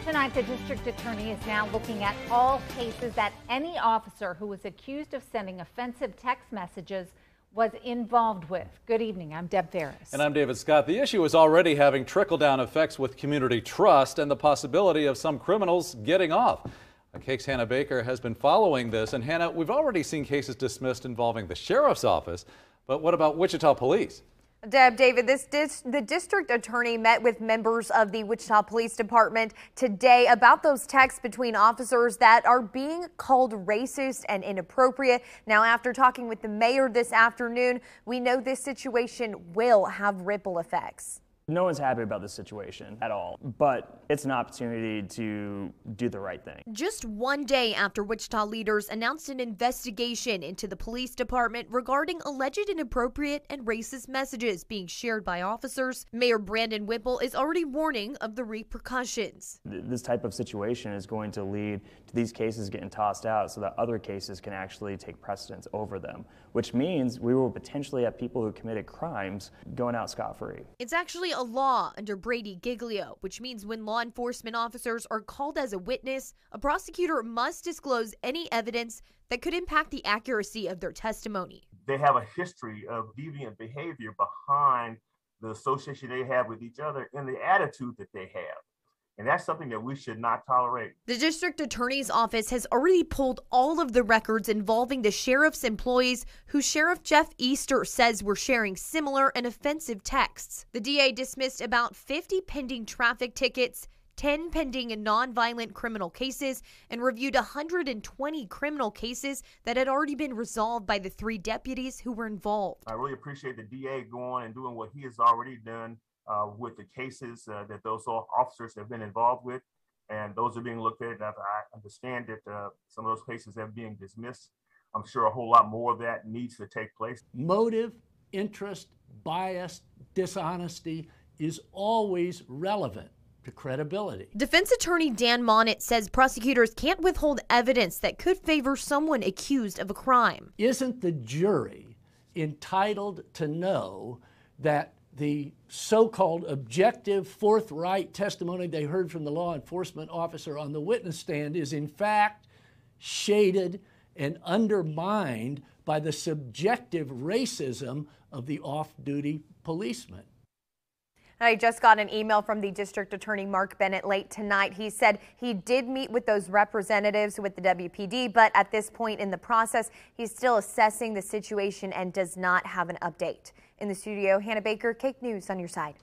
Tonight, the district attorney is now looking at all cases that any officer who was accused of sending offensive text messages was involved with. Good evening. I'm Deb Ferris. And I'm David Scott. The issue is already having trickle-down effects with community trust and the possibility of some criminals getting off. KAKE's Hannah Baker has been following this. And Hannah, we've already seen cases dismissed involving the sheriff's office. But what about Wichita police? Deb, David, the district attorney met with members of the Wichita Police Department today about those texts between officers that are being called racist and inappropriate. Now, after talking with the mayor this afternoon, we know this situation will have ripple effects. No one's happy about this situation at all, but it's an opportunity to do the right thing. Just one day after Wichita leaders announced an investigation into the police department regarding alleged inappropriate and racist messages being shared by officers, Mayor Brandon Whipple is already warning of the repercussions. This type of situation is going to lead to these cases getting tossed out so that other cases can actually take precedence over them, which means we will potentially have people who committed crimes going out scot-free. It's actually a law under Brady Giglio, which means when law enforcement officers are called as a witness, a prosecutor must disclose any evidence that could impact the accuracy of their testimony. They have a history of deviant behavior behind the association they have with each other and the attitude that they have. And that's something that we should not tolerate. The district attorney's office has already pulled all of the records involving the sheriff's employees who Sheriff Jeff Easter says were sharing similar and offensive texts. The DA dismissed about 50 pending traffic tickets, 10 pending and nonviolent criminal cases, and reviewed 120 criminal cases that had already been resolved by the 3 deputies who were involved. I really appreciate the DA going and doing what he has already done with the cases that those officers have been involved with, and those are being looked at. I understand that some of those cases have been dismissed. I'm sure a whole lot more of that needs to take place. Motive, interest, bias, dishonesty is always relevant to credibility. Defense attorney Dan Monnett says prosecutors can't withhold evidence that could favor someone accused of a crime. Isn't the jury entitled to know that the so-called objective, forthright testimony they heard from the law enforcement officer on the witness stand is in fact shaded and undermined by the subjective racism of the off-duty policeman? I just got an email from the district attorney Mark Bennett late tonight. He said he did meet with those representatives with the WPD, but at this point in the process, he's still assessing the situation and does not have an update. In the studio, Hannah Baker, KAKE News on your side.